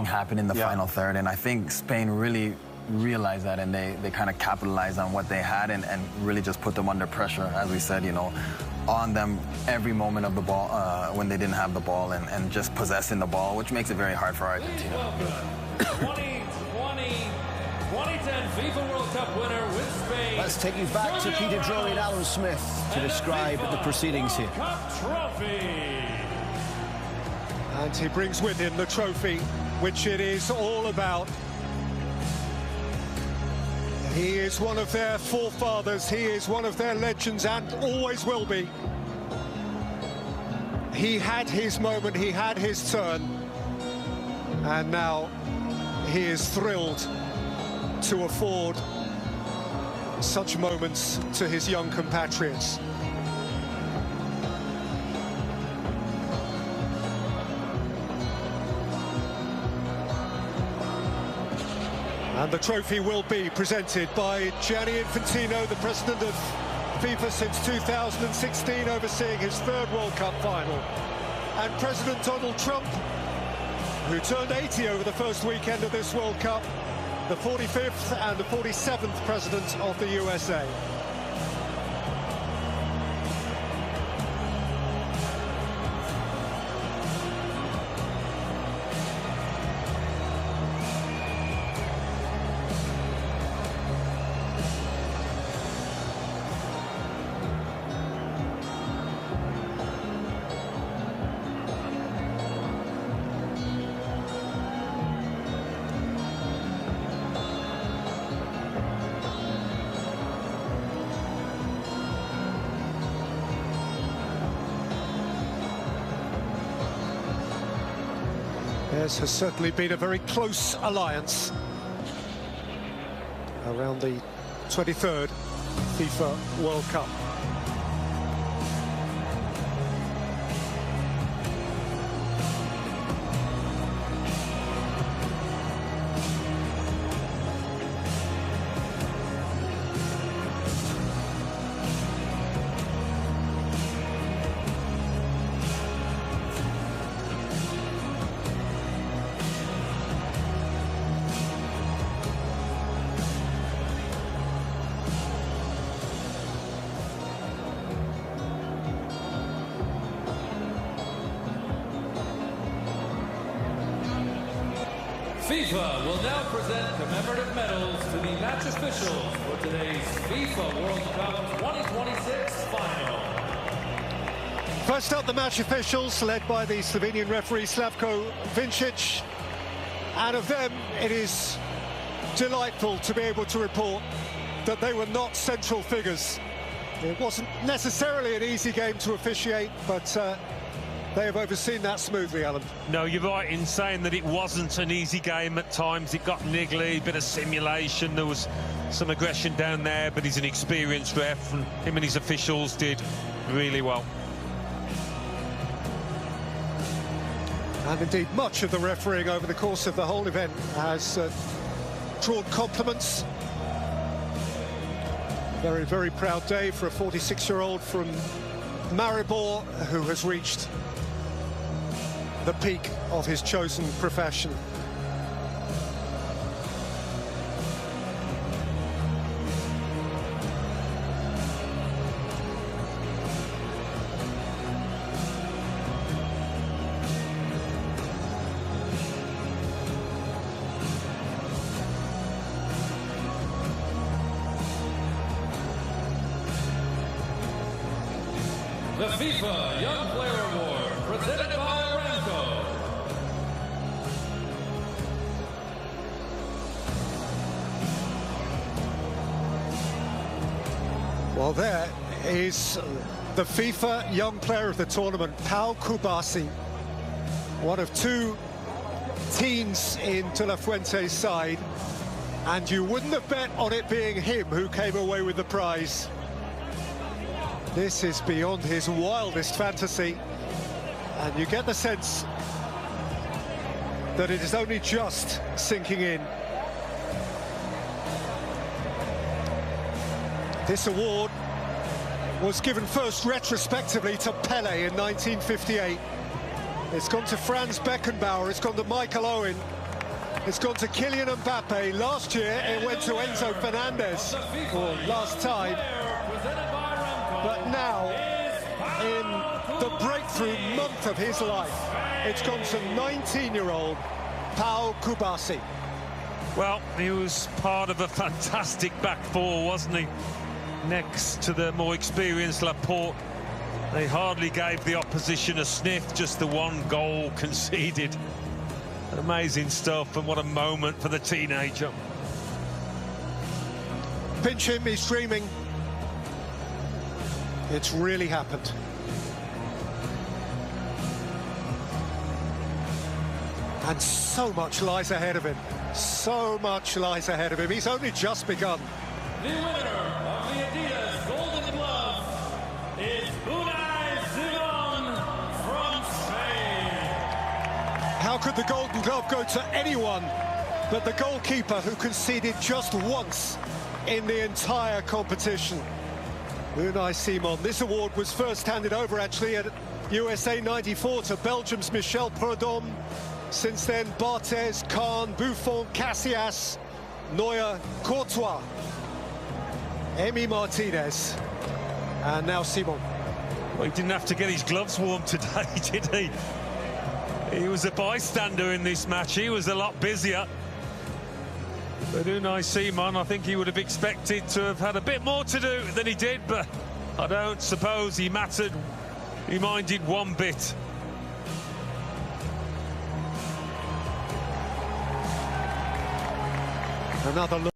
happened in the final third, and I think Spain really realized that, and they kind of capitalized on what they had and really just put them under pressure, as we said, you know, on them every moment of the ball when they didn't have the ball, and just possessing the ball, which makes it very hard for Argentina. 2010 FIFA World Cup winner with Spain. Let's take you back to Peter Drury and Alan Smith to describe the proceedings here. And he brings with him the trophy, which it is all about. He is one of their forefathers, he is one of their legends, and always will be. He had his moment, he had his turn, and now he is thrilled to afford such moments to his young compatriots. And the trophy will be presented by Gianni Infantino, the president of FIFA since 2016, overseeing his third World Cup final. And President Donald Trump, who turned 80 over the first weekend of this World Cup, the 45th and the 47th president of the USA. Yes, has certainly been a very close alliance around the 23rd FIFA World Cup. FIFA will now present commemorative medals to the match officials for today's FIFA World Cup 2026 final. First up, the match officials, led by the Slovenian referee Slavko Vincic. And of them, it is delightful to be able to report that they were not central figures. It wasn't necessarily an easy game to officiate, but they have overseen that smoothly, Alan. No, you're right in saying that it wasn't an easy game at times. It got niggly, bit of simulation. There was some aggression down there, but he's an experienced ref, and him and his officials did really well. And indeed, much of the refereeing over the course of the whole event has drawn compliments. Very, very proud day for a 46-year-old from Maribor who has reached the peak of his chosen profession. The FIFA Young Player Award, presented by Aramco. Well, there is the FIFA Young Player of the tournament, Pau Kubasi, one of two teens in De La Fuente's side, and you wouldn't have bet on it being him who came away with the prize. This is beyond his wildest fantasy, and you get the sense that it is only just sinking in. This award was given first retrospectively to Pele in 1958. It's gone to Franz Beckenbauer, it's gone to Michael Owen, It's gone to Kylian Mbappe. Last year it went to Enzo Fernandez, or last time. But now, in the breakthrough month of his life, it's gone to 19-year-old Pau Kubasi. Well, he was part of a fantastic back four, wasn't he? Next to the more experienced Laporte. They hardly gave the opposition a sniff, just the one goal conceded. Amazing stuff, and what a moment for the teenager. Pinch him, he's dreaming. It's really happened. And so much lies ahead of him. So much lies ahead of him. He's only just begun. The winner of the Adidas Golden Glove is Unai Simon from Spain. How could the Golden Glove go to anyone but the goalkeeper who conceded just once in the entire competition? Unai Simon. This award was first handed over actually at USA 94 to Belgium's Michel Prudhomme. Since then, Barthez, Kahn, Buffon, Casillas, Neuer, Courtois, Emi Martinez, and now Simon. Well, he didn't have to get his gloves warm today, did he? He was a bystander in this match. He was a lot busier. But Unai Simon, I think he would have expected to have had a bit more to do than he did, but I don't suppose he mattered. He minded one bit. Another look.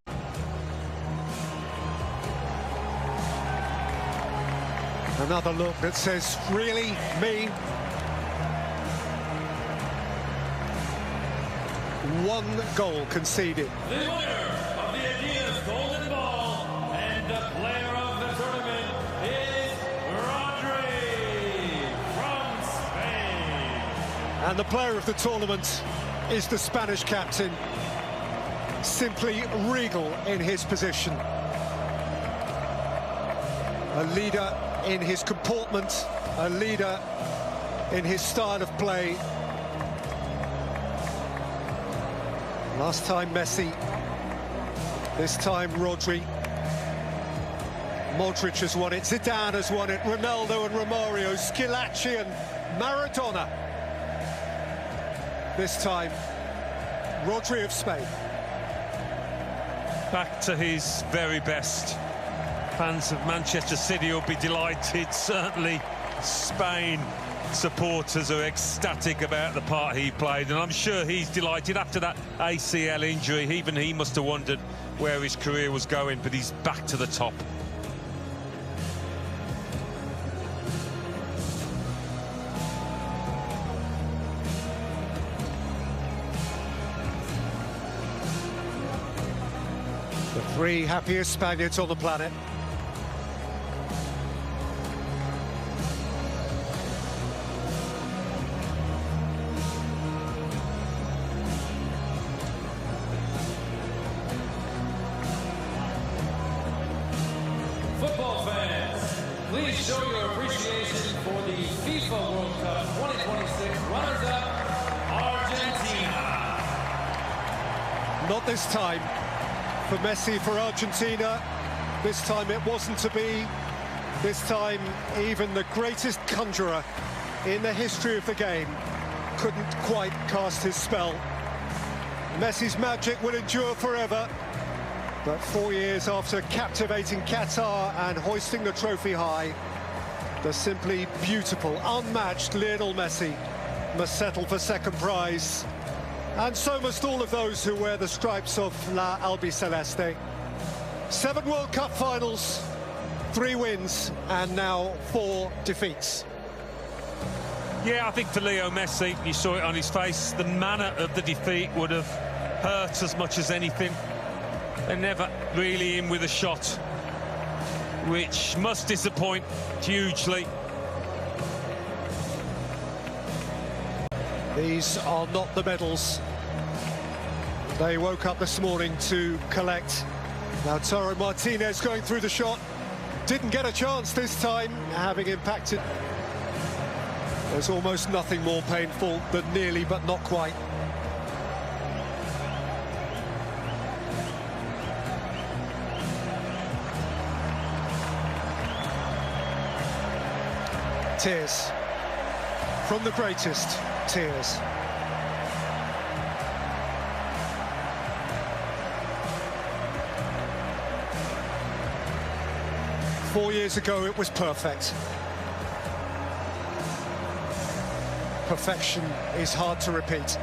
Another look that says, really, me? One goal conceded. The winner of the Adidas Golden Ball and the player of the tournament is Rodri from Spain. And the player of the tournament is the Spanish captain. Simply regal in his position. A leader in his comportment, a leader in his style of play. Last time Messi, this time Rodri. Modric has won it, Zidane has won it, Ronaldo and Romario, Schillaci and Maradona. This time, Rodri of Spain. Back to his very best. Fans of Manchester City will be delighted. Certainly Spain supporters are ecstatic about the part he played, and I'm sure he's delighted after that ACL injury. Even he must have wondered where his career was going, but he's back to the top. The three happiest Spaniards on the planet. Football fans, please show your appreciation for the FIFA World Cup 2026 runners-up, Argentina. Not this time. For Messi, for Argentina, this time it wasn't to be. This time, even the greatest conjurer in the history of the game couldn't quite cast his spell. Messi's magic will endure forever, but 4 years after captivating Qatar and hoisting the trophy high, the simply beautiful, unmatched Lionel Messi must settle for second prize. And so must all of those who wear the stripes of La Albiceleste. 7 World Cup finals, 3 wins, and now 4 defeats. Yeah, I think for Leo Messi, you saw it on his face, the manner of the defeat would have hurt as much as anything. They're never really in with a shot, which must disappoint hugely. These are not the medals they woke up this morning to collect. Lautaro Martinez going through the shot. Didn't get a chance this time, having impacted. There's almost nothing more painful than nearly but not quite. Tears. From the greatest, tears. Four years ago, it was perfect. Perfection is hard to repeat.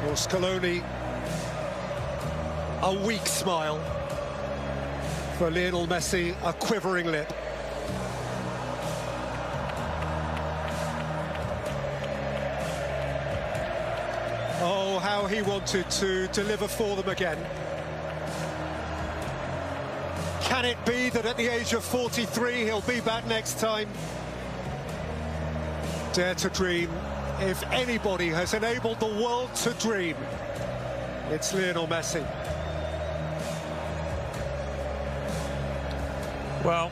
Or Scaloni, a weak smile. For Lionel Messi, a quivering lip. Oh, how he wanted to deliver for them again. Can it be that at the age of 43 he'll be back next time? Dare to dream. If anybody has enabled the world to dream, it's Lionel Messi. Well,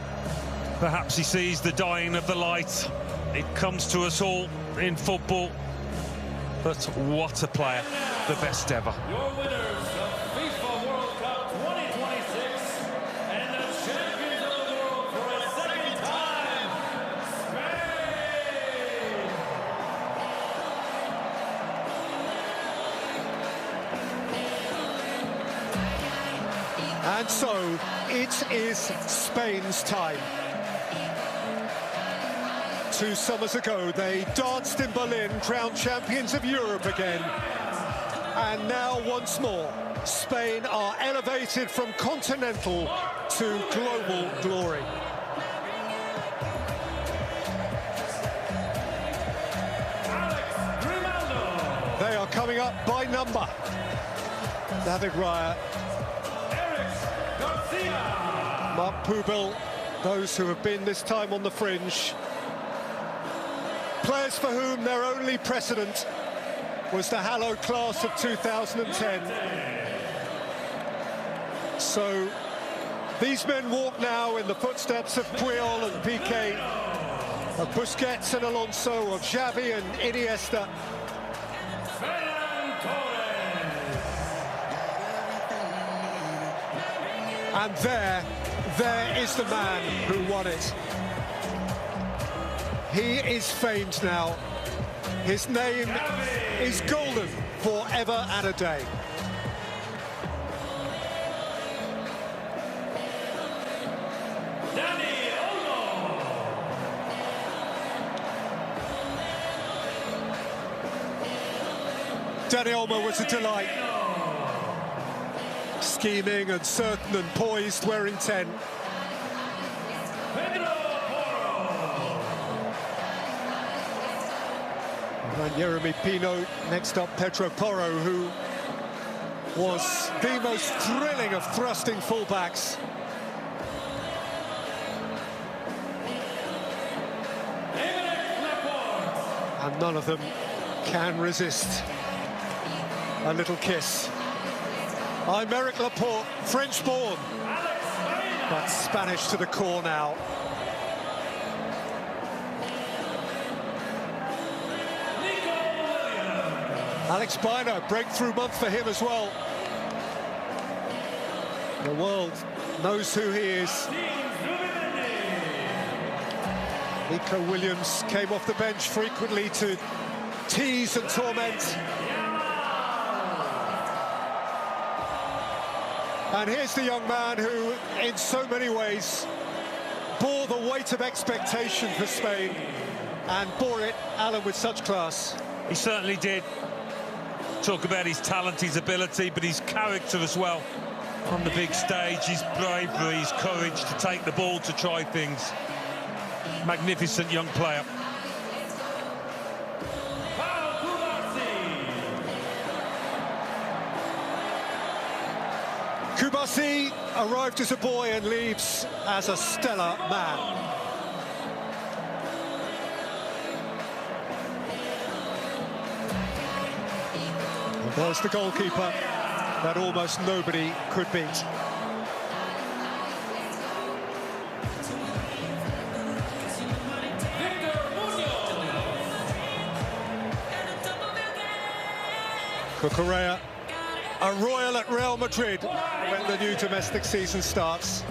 perhaps he sees the dying of the light. It comes to us all in football. But what a player, the best ever. Your winners of FIFA World Cup 2026 and the champions of the world for a second time, Spain! And so, it is Spain's time. 2 summers ago, they danced in Berlin, crowned champions of Europe again. And now, once more, Spain are elevated from continental to global glory. They are coming up by number. David Raya, Mark Poubel, those who have been this time on the fringe. Players for whom their only precedent was the hallowed class of 2010. So these men walk now in the footsteps of Puyol and Piqué, of Busquets and Alonso, of Xavi and Iniesta. And there is the man who won it. He is famed now. His name is golden forever and a day. Dani Olmo was a delight. Scheming and certain and poised where intent. And Jeremy Pino, next up Pedro Porro, who was the most thrilling of thrusting fullbacks. And none of them can resist a little kiss. I'm Eric Laporte, French-born, but Spanish to the core now. Alex Baena, breakthrough month for him as well. The world knows who he is. Nico Williams came off the bench frequently to tease and torment. And here's the young man who, in so many ways, bore the weight of expectation for Spain, and bore it, Alan, with such class. He certainly did. Talk about his talent, his ability, but his character as well. On the big stage, his bravery, his courage to take the ball, to try things. Magnificent young player. Kubasi arrived as a boy and leaves as a stellar man. And there's the goalkeeper that almost nobody could beat. Cucurella, a royal at Real Madrid when the new domestic season starts.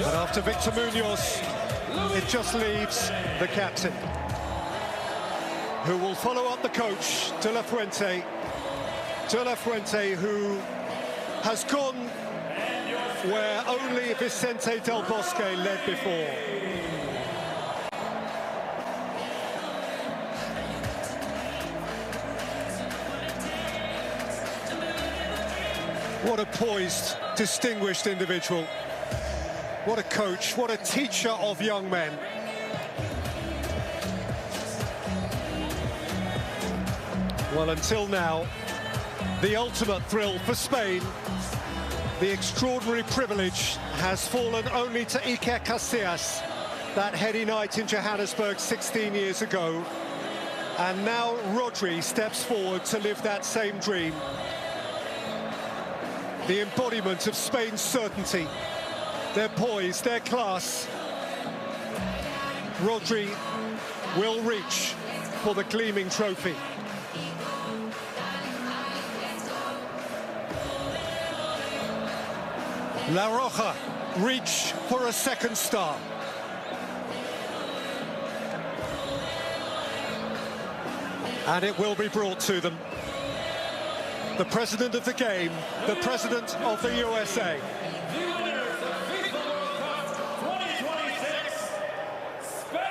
And after Victor Munoz, it just leaves the captain, who will follow up the coach, De La Fuente. De La Fuente, who has gone where only Vicente Del Bosque led before. What a poised, distinguished individual. What a coach, what a teacher of young men. Well, until now, the ultimate thrill for Spain, the extraordinary privilege has fallen only to Iker Casillas, that heady night in Johannesburg 16 years ago. And now Rodri steps forward to live that same dream. The embodiment of Spain's certainty, their poise, their class. Rodri will reach for the gleaming trophy. La Roja reach for a second star. And it will be brought to them. The president of the game, the president of the USA. The winners of FIFA World Cup 2026, Spain!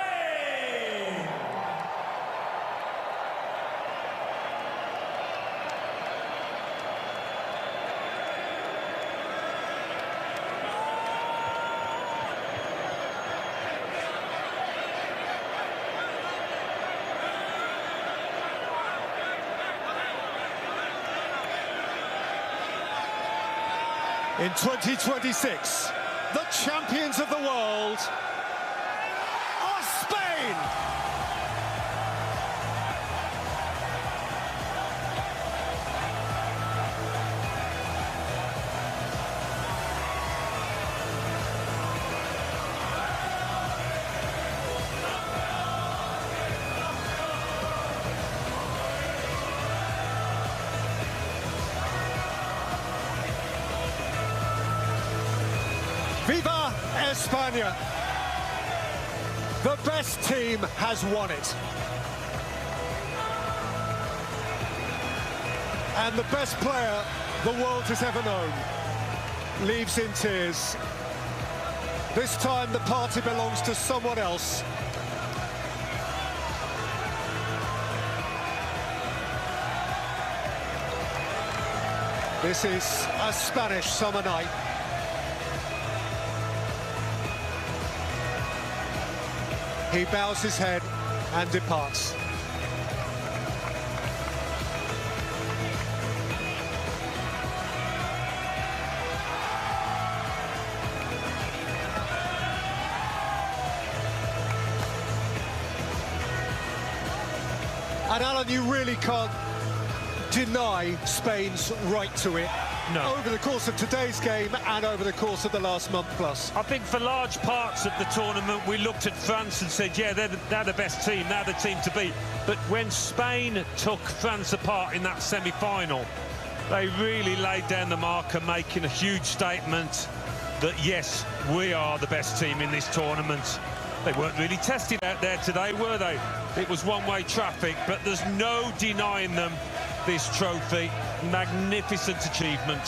In 2026, the champions of the world are Spain! Viva España! The best team has won it. And the best player the world has ever known leaves in tears. This time the party belongs to someone else. This is a Spanish summer night. He bows his head and departs. And Alan, you really can't deny Spain's right to it. No. Over the course of today's game and over the course of the last month plus. I think for large parts of the tournament, we looked at France and said, yeah, they're the best team, they're the team to beat. But when Spain took France apart in that semi-final, they really laid down the marker, making a huge statement that, yes, we are the best team in this tournament. They weren't really tested out there today, were they? It was one-way traffic, but there's no denying them this trophy. Magnificent achievement.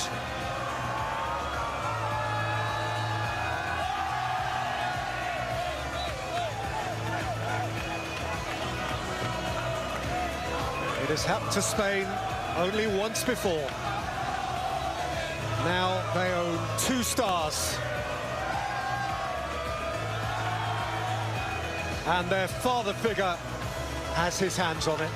It has happened to Spain only once before. Now they own 2 stars. And their father figure has his hands on it.